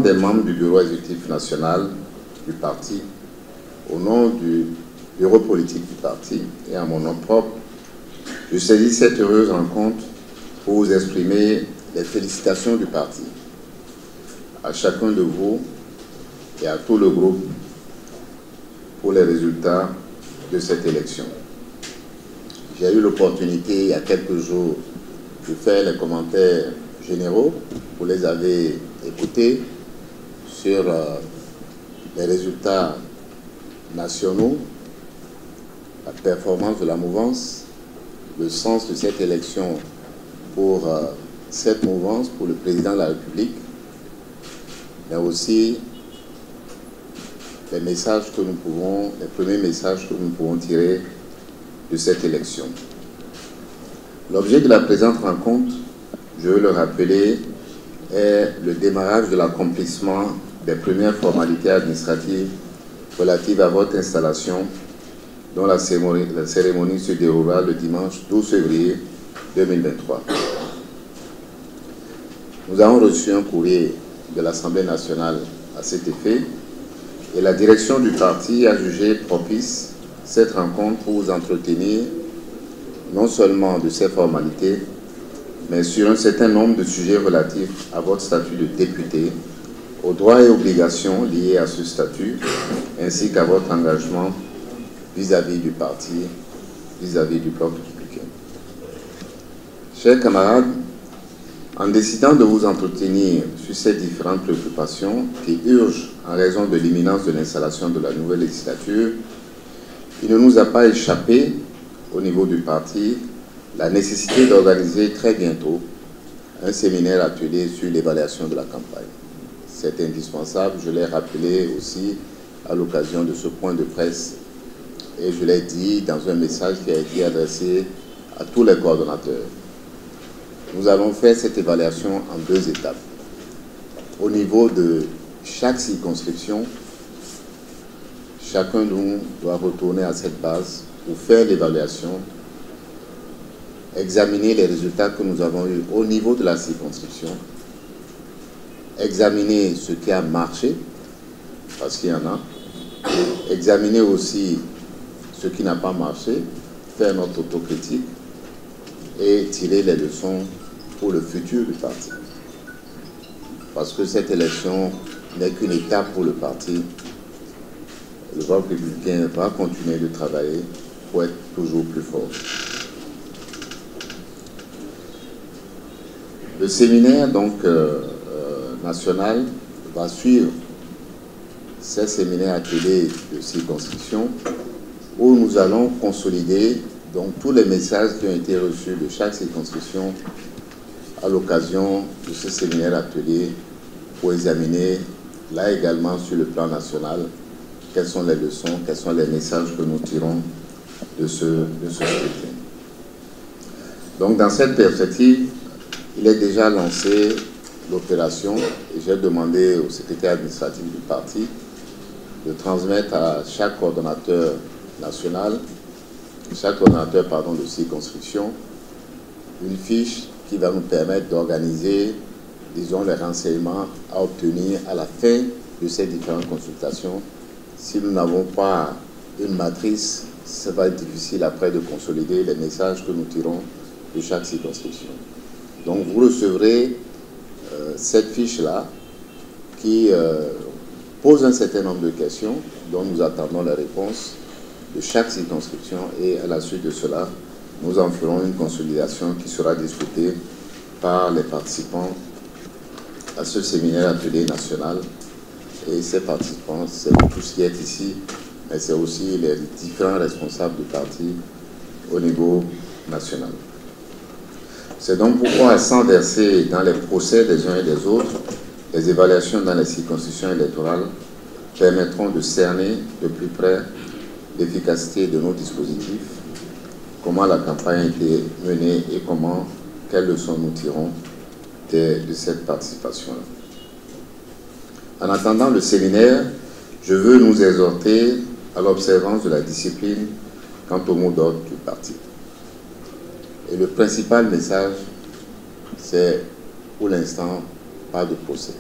des membres du bureau exécutif national du parti, au nom du bureau politique du parti et à mon nom propre, je saisis cette heureuse rencontre pour vous exprimer les félicitations du parti à chacun de vous et à tout le groupe pour les résultats de cette élection. J'ai eu l'opportunité il y a quelques jours de faire les commentaires généraux. Vous les avez écoutés sur les résultats nationaux, la performance de la mouvance, le sens de cette élection pour cette mouvance, pour le président de la République, mais aussi les messages que nous pouvons, les premiers messages que nous pouvons tirer de cette élection. L'objet de la présente rencontre, je veux le rappeler, est le démarrage de l'accomplissement des premières formalités administratives relatives à votre installation, dont la cérémonie se déroulera le dimanche 12 février 2023. Nous avons reçu un courrier de l'Assemblée nationale à cet effet et la direction du parti a jugé propice cette rencontre pour vous entretenir non seulement de ces formalités, mais sur un certain nombre de sujets relatifs à votre statut de député, aux droits et obligations liés à ce statut, ainsi qu'à votre engagement vis-à-vis du parti, vis-à-vis du bloc républicain. Chers camarades, en décidant de vous entretenir sur ces différentes préoccupations qui urgent en raison de l'imminence de l'installation de la nouvelle législature, il ne nous a pas échappé, au niveau du parti, la nécessité d'organiser très bientôt un séminaire atelier sur l'évaluation de la campagne. C'est indispensable, je l'ai rappelé aussi à l'occasion de ce point de presse et je l'ai dit dans un message qui a été adressé à tous les coordonnateurs. Nous allons faire cette évaluation en 2 étapes. Au niveau de chaque circonscription, chacun de nous doit retourner à cette base pour faire l'évaluation, examiner les résultats que nous avons eus au niveau de la circonscription, examiner ce qui a marché, parce qu'il y en a, examiner aussi ce qui n'a pas marché, faire notre autocritique et tirer les leçons pour le futur du parti. Parce que cette élection n'est qu'une étape pour le parti. Le bloc républicain va continuer de travailler pour être toujours plus fort. Le séminaire donc national va suivre ces séminaires ateliers de circonscription où nous allons consolider donc tous les messages qui ont été reçus de chaque circonscription à l'occasion de ce séminaire atelier pour examiner là également sur le plan national quelles sont les leçons, quels sont les messages que nous tirons de ce scrutin. Donc dans cette perspective, il est déjà lancé l'opération et j'ai demandé au secrétaire administratif du parti de transmettre à chaque coordonnateur national, de circonscription, une fiche qui va nous permettre d'organiser, disons, les renseignements à obtenir à la fin de ces différentes consultations. Si nous n'avons pas une matrice, ça va être difficile après de consolider les messages que nous tirons de chaque circonscription. Donc vous recevrez cette fiche-là qui pose un certain nombre de questions dont nous attendons les réponses de chaque circonscription et à la suite de cela, nous en ferons une consolidation qui sera discutée par les participants à ce séminaire atelier national. Et ces participants, c'est tout ce qui est ici, mais c'est aussi les différents responsables du parti au niveau national. C'est donc pourquoi, sans verser dans les procès des uns et des autres, les évaluations dans les circonscriptions électorales permettront de cerner de plus près l'efficacité de nos dispositifs, comment la campagne a été menée et quelles leçons nous tirons de cette participation-là. En attendant le séminaire, je veux nous exhorter à l'observance de la discipline quant au mot d'ordre du parti. Et le principal message, c'est pour l'instant pas de procès.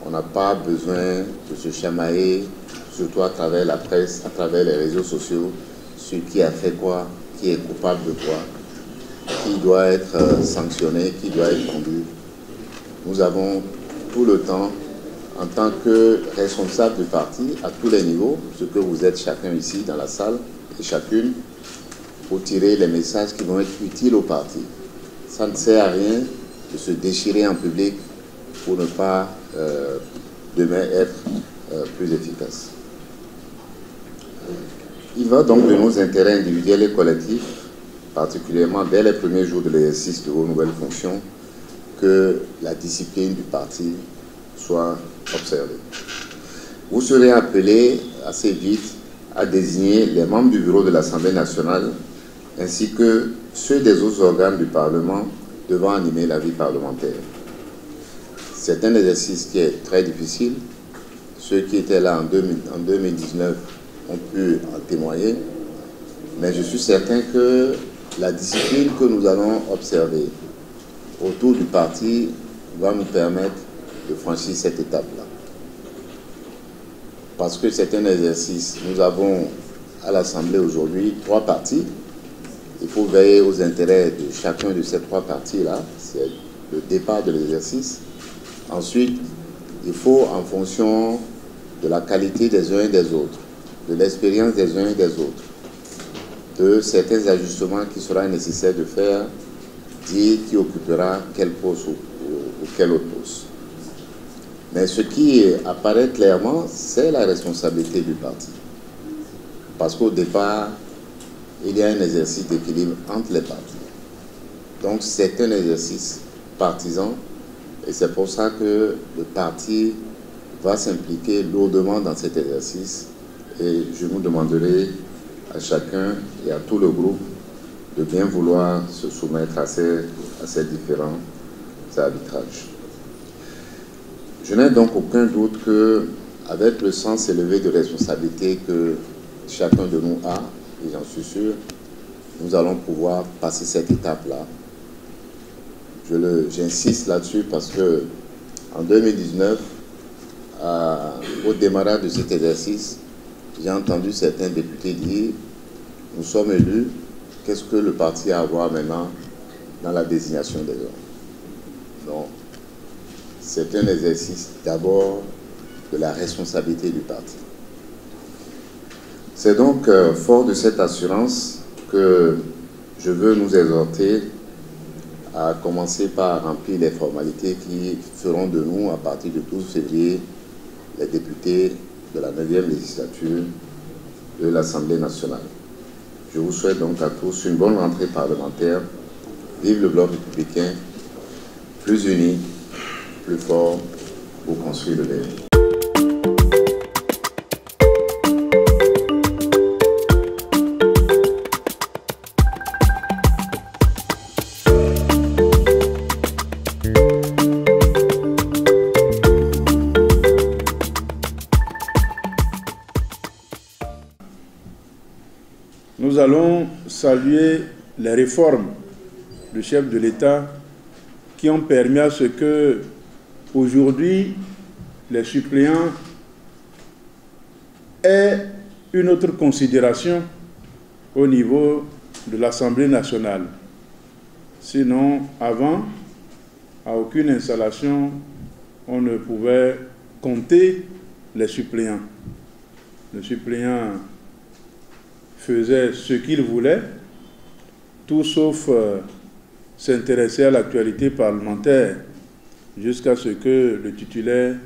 On n'a pas besoin de se chamailler, surtout à travers la presse, à travers les réseaux sociaux, sur qui a fait quoi, qui est coupable de quoi, qui doit être sanctionné, qui doit être pendu. Nous avons tout le temps, en tant que responsable du parti, à tous les niveaux, ce que vous êtes chacun ici dans la salle, et chacune, pour tirer les messages qui vont être utiles au parti. Ça ne sert à rien de se déchirer en public pour ne pas demain être plus efficace. Il va donc de nos intérêts individuels et collectifs, particulièrement dès les premiers jours de l'exercice de vos nouvelles fonctions, que la discipline du parti soit observée. Vous serez appelés assez vite à désigner les membres du bureau de l'Assemblée nationale ainsi que ceux des autres organes du Parlement devant animer la vie parlementaire. C'est un exercice qui est très difficile. Ceux qui étaient là en 2019 ont pu en témoigner, mais je suis certain que la discipline que nous allons observer autour du parti va nous permettre de franchir cette étape-là. Parce que c'est un exercice. Nous avons à l'Assemblée aujourd'hui 3 partis. Il faut veiller aux intérêts de chacun de ces 3 partis-là. C'est le départ de l'exercice. Ensuite, il faut, en fonction de la qualité des uns et des autres, de l'expérience des uns et des autres, de certains ajustements qui sera nécessaire de faire, dire qui occupera quel poste ou quel autre poste. Mais ce qui apparaît clairement, c'est la responsabilité du parti. Parce qu'au départ, il y a un exercice d'équilibre entre les partis. Donc c'est un exercice partisan et c'est pour ça que le parti va s'impliquer lourdement dans cet exercice et je vous demanderai à chacun et à tout le groupe de bien vouloir se soumettre à ces différents arbitrages. Je n'ai donc aucun doute qu'avec le sens élevé de responsabilité que chacun de nous a, et j'en suis sûr, nous allons pouvoir passer cette étape-là. J'insiste là-dessus parce que en 2019, au démarrage de cet exercice, j'ai entendu certains députés dire « Nous sommes élus, qu'est-ce que le parti a à voir maintenant dans la désignation des hommes ?» Non. C'est un exercice d'abord de la responsabilité du parti. C'est donc fort de cette assurance que je veux nous exhorter à commencer par remplir les formalités qui feront de nous, à partir du 12 février, les députés de la 9e législature de l'Assemblée nationale. Je vous souhaite donc à tous une bonne rentrée parlementaire. Vive le bloc républicain, plus uni, plus fort pour construire le meilleur. Nous allons saluer les réformes du chef de l'État qui ont permis à ce que, aujourd'hui, les suppléants aient une autre considération au niveau de l'Assemblée nationale. Sinon, avant, à aucune installation, on ne pouvait compter les suppléants. Le suppléant faisait ce qu'il voulait, tout sauf s'intéresser à l'actualité parlementaire jusqu'à ce que le titulaire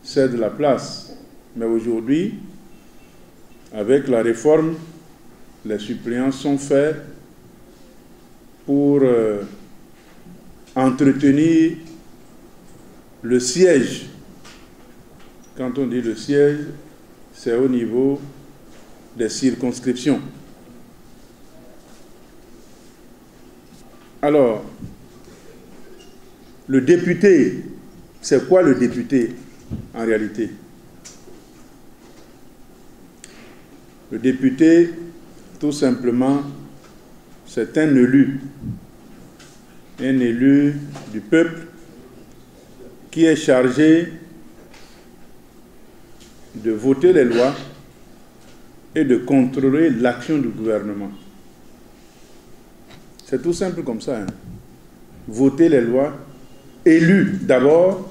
cède la place. Mais aujourd'hui, avec la réforme, les suppléants sont faits pour entretenir le siège. Quand on dit le siège, c'est au niveau des circonscriptions. Alors, le député, c'est quoi le député en réalité? Le député, tout simplement, c'est un élu du peuple qui est chargé de voter les lois et de contrôler l'action du gouvernement. C'est tout simple comme ça. Hein. Voter les lois, élus d'abord,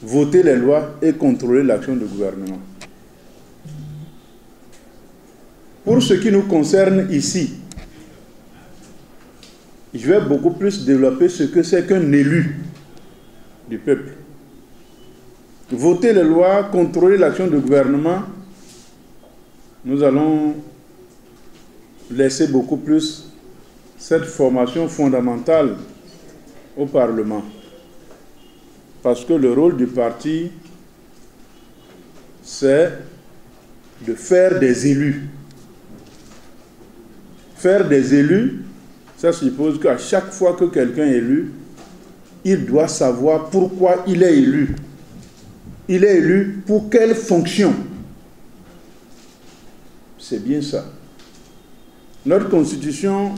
voter les lois et contrôler l'action du gouvernement. Pour ce qui nous concerne ici, je vais beaucoup plus développer ce que c'est qu'un élu du peuple. Voter les lois, contrôler l'action du gouvernement, nous allons laisser beaucoup plus cette formation fondamentale au Parlement. Parce que le rôle du parti, c'est de faire des élus. Faire des élus, ça suppose qu'à chaque fois que quelqu'un est élu, il doit savoir pourquoi il est élu. Il est élu pour quelle fonction? C'est bien ça. Notre Constitution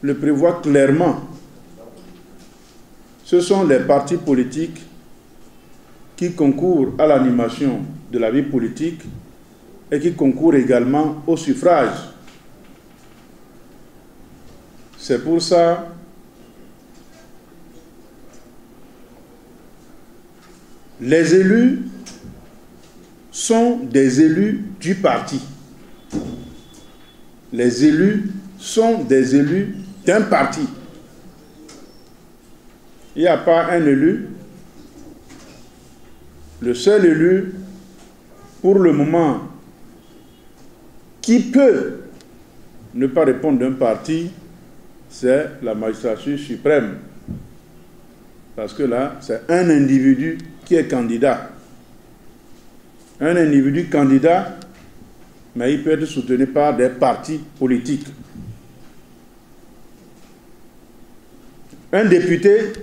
le prévoit clairement. Ce sont les partis politiques qui concourent à l'animation de la vie politique et qui concourent également au suffrage. C'est pour ça les élus sont des élus du parti. Les élus sont des élus d'un parti. Il n'y a pas un élu. Le seul élu, pour le moment, qui peut ne pas répondre d'un parti, c'est la magistrature suprême. Parce que là, c'est un individu qui est candidat. Un individu candidat, mais il peut être soutenu par des partis politiques. Un député,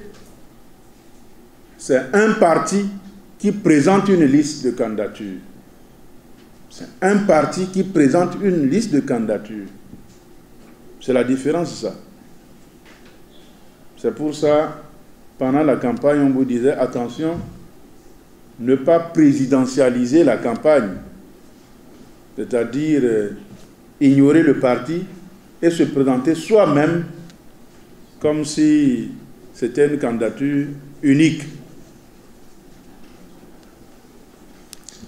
c'est un parti qui présente une liste de candidatures. C'est un parti qui présente une liste de candidatures. C'est la différence, ça. C'est pour ça, pendant la campagne, on vous disait, attention, ne pas présidentialiser la campagne. C'est-à-dire ignorer le parti et se présenter soi-même comme si c'était une candidature unique.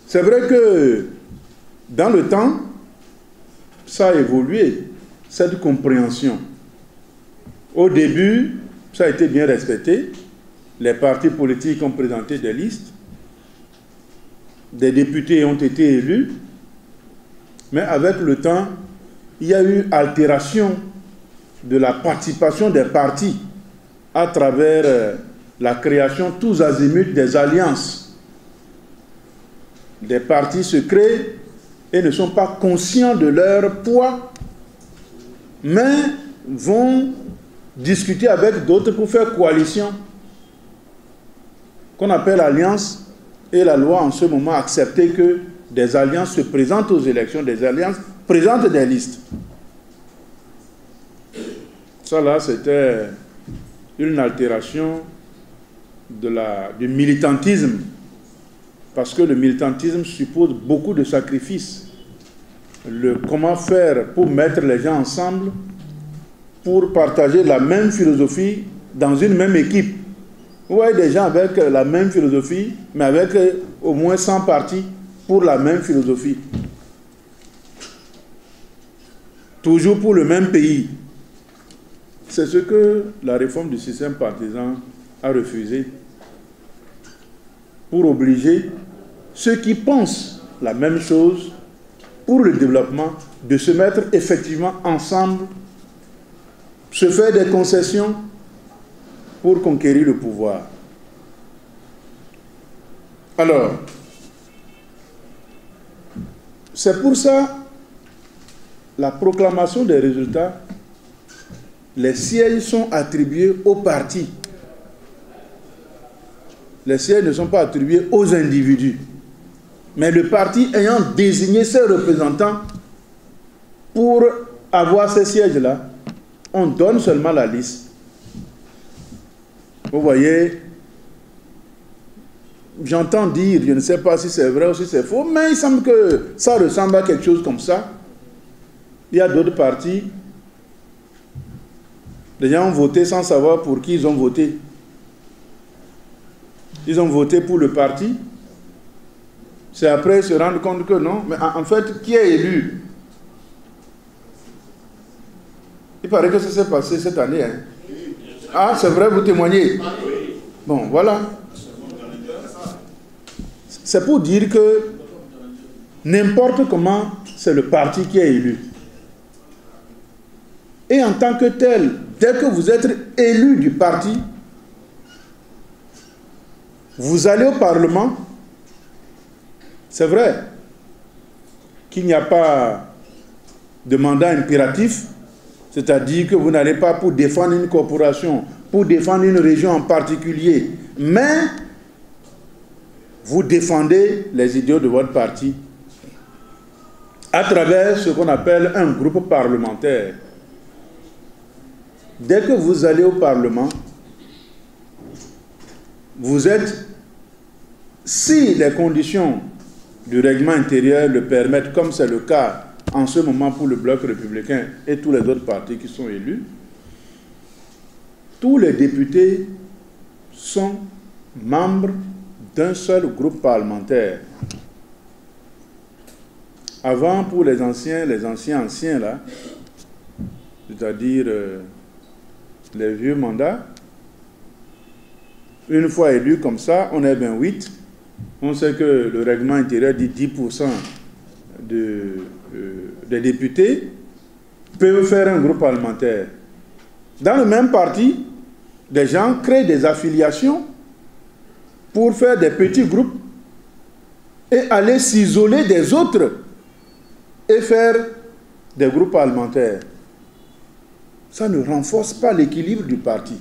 C'est vrai que dans le temps, ça a évolué, cette compréhension. Au début, ça a été bien respecté. Les partis politiques ont présenté des listes. Des députés ont été élus. Mais avec le temps, il y a eu altération de la participation des partis à travers la création tous azimuts des alliances. Des partis se créent et ne sont pas conscients de leur poids, mais vont discuter avec d'autres pour faire coalition, qu'on appelle alliance, et la loi en ce moment a accepté que des alliances se présentent aux élections, des alliances présentent des listes. Ça là, c'était une altération du militantisme, parce que le militantisme suppose beaucoup de sacrifices. Comment faire pour mettre les gens ensemble, pour partager la même philosophie dans une même équipe. Vous voyez des gens avec la même philosophie, mais avec au moins 100 partis pour la même philosophie. Toujours pour le même pays. C'est ce que la réforme du système partisan a refusé, pour obliger ceux qui pensent la même chose pour le développement de se mettre effectivement ensemble, se faire des concessions pour conquérir le pouvoir. Alors, c'est pour ça la proclamation des résultats, les sièges sont attribués aux partis. Les sièges ne sont pas attribués aux individus. Mais le parti ayant désigné ses représentants pour avoir ces sièges-là, on donne seulement la liste. Vous voyez, j'entends dire, je ne sais pas si c'est vrai ou si c'est faux, mais il semble que ça ressemble à quelque chose comme ça. Il y a d'autres partis. Les gens ont voté sans savoir pour qui ils ont voté. Ils ont voté pour le parti. C'est après se rendre compte que non. Mais en fait, qui est élu? Il paraît que ça s'est passé cette année. Hein. Ah, c'est vrai, vous témoignez. Bon, voilà. C'est pour dire que n'importe comment, c'est le parti qui est élu. Et en tant que tel, dès que vous êtes élu du parti, vous allez au Parlement. C'est vrai qu'il n'y a pas de mandat impératif, c'est-à-dire que vous n'allez pas pour défendre une corporation, pour défendre une région en particulier, mais vous défendez les idéaux de votre parti à travers ce qu'on appelle un groupe parlementaire. Dès que vous allez au Parlement, vous êtes, si les conditions du règlement intérieur le permettent, comme c'est le cas en ce moment pour le Bloc républicain et tous les autres partis qui sont élus, tous les députés sont membres d'un seul groupe parlementaire. Avant, pour les anciens là, c'est-à-dire les vieux mandats, une fois élu comme ça, on est 28. On sait que le règlement intérieur dit 10% des députés peuvent faire un groupe parlementaire. Dans le même parti, des gens créent des affiliations pour faire des petits groupes et aller s'isoler des autres et faire des groupes parlementaires. Ça ne renforce pas l'équilibre du parti.